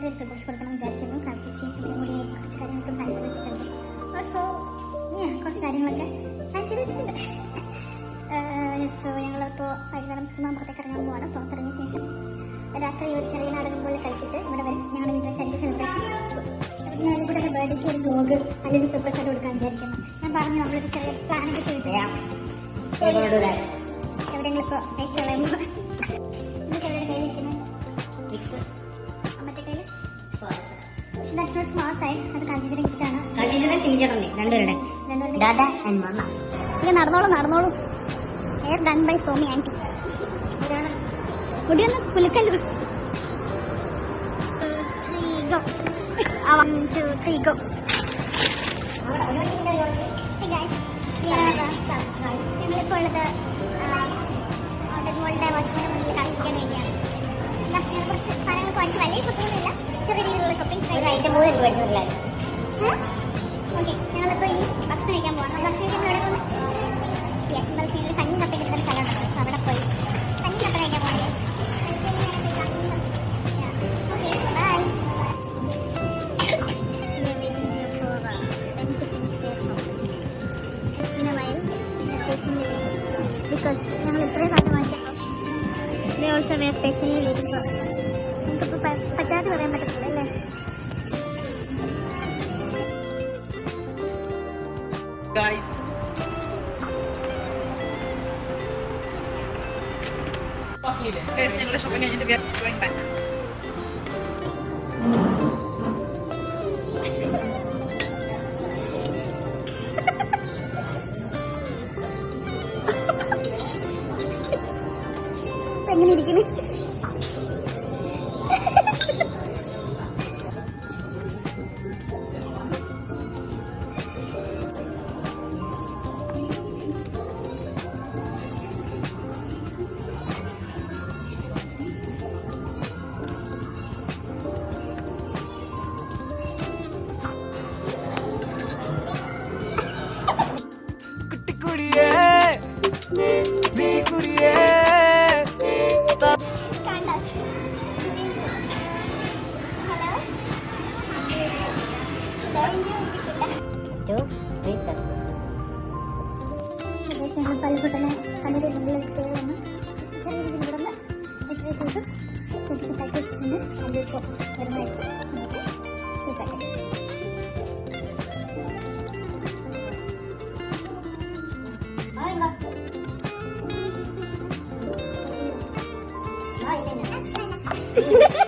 എല്ലാവരും ഒരു സർപ്രൈസ് കൊടുക്കണം വിചാരിക്കുന്നു. കാണിച്ച ശേഷം കൂടി കുറച്ച് കാര്യങ്ങളൊക്കെ പ്ലാൻ ചെയ്ത് വെച്ചിട്ടുണ്ട്. ഓൾസോ കുറച്ച് കാര്യങ്ങളൊക്കെ പ്ലാൻ ചെയ്ത് വെച്ചിട്ടുണ്ട്. സോ ഞങ്ങളിപ്പോൾ വൈകുന്നേരം ചുമ്മാ പുറത്തേക്ക് ഇറങ്ങാൻ പോവാണ്. പുറത്തിറങ്ങിയ ശേഷം രാത്രി ഒരു ചെറിയ നാടകം പോലെ കഴിച്ചിട്ട് ഇവിടെ വരും. ഞങ്ങളുടെ വീട്ടിലെ ചെറിയ സെലിബ്രേഷൻ. സോ ഞാനും കൂടെ ബർത്ത്ഡേക്ക് ഒരു വ്ലോഗ് അല്ലെങ്കിൽ സർപ്രൈസ് ആയിട്ട് കൊടുക്കാൻ വിചാരിക്കുന്നു. ഞാൻ പറഞ്ഞു നമ്മളൊരു ചെറിയ പ്ലാനൊക്കെ ചെയ്തിട്ട് എവിടെയെങ്കിലും ഇപ്പോൾ അയച്ചു കളയുമ്പോൾ എന്താ ചെറിയുടെ കയ്യിലിരിക്കുന്നത് അമ്മത്തെ കയ്യിൽ സ്മാൾ സൈഡ് അത് കഞ്ചിച്ചിട്ടാണ് നടന്നോളൂ hair done by Somi aunty. മുടിയൊന്ന് കുലുക്കല്ലോ. 1 2 3 go. ഞങ്ങളിപ്പോൾ ഉള്ളത് മോളുടെ വാഷ്റൂമിന്റെ മുന്നിൽ കാണിക്കാൻ വേണ്ടിയാണ്. കുറച്ച് സാധനങ്ങൾ വാങ്ങിച്ച് വലിയ ഷോപ്പിംഗൊന്നുമില്ല, ചെറിയ രീതിയിലുള്ള ഷോപ്പിംഗ്. ഓക്കെ, ഞങ്ങളിപ്പോൾ ഇനി ഭക്ഷണം കഴിക്കാൻ പോകണം. ഭക്ഷണം കഴിക്കാൻ എവിടെ പോകുന്നത്? യെസ്, ഞങ്ങൾ കഞ്ഞി കപ്പ കിട്ടുന്ന സ്ഥലമുണ്ട്. സോ അവിടെ പോയി കഞ്ഞി കപ്പ കഴിക്കാൻ പോകണം. Because ഞങ്ങൾ ഇത്രയും സാധനം വാങ്ങിച്ചപ്പോൾ they also were patiently waiting for us. നമുക്കിപ്പോൾ പറ്റാതെ പറയാൻ പറ്റത്തില്ല അല്ലേ? ഞങ്ങളുടെ ഷോപ്പിംഗ് കഴിഞ്ഞിട്ട് we are going back. എങ്ങനെ ഇരിക്കുന്നു? കുട്ടിക്കുടിയേ കുടിയേ ഞങ്ങൾ പള്ളിക്കുട്ടനെ കണ്ണൂർ മുമ്പിൽ വന്ന് ചെറിയ രീതിയിൽ ഇവിടെ നിന്ന് ഡെക്കറേറ്റ് ചെയ്ത് കേക്ക് സെറ്റാക്കി വെച്ചിട്ടുണ്ട്. അതിലിപ്പോൾ വരുന്നതായിട്ട് നമുക്ക് കേക്കാട്ടെ. Bye.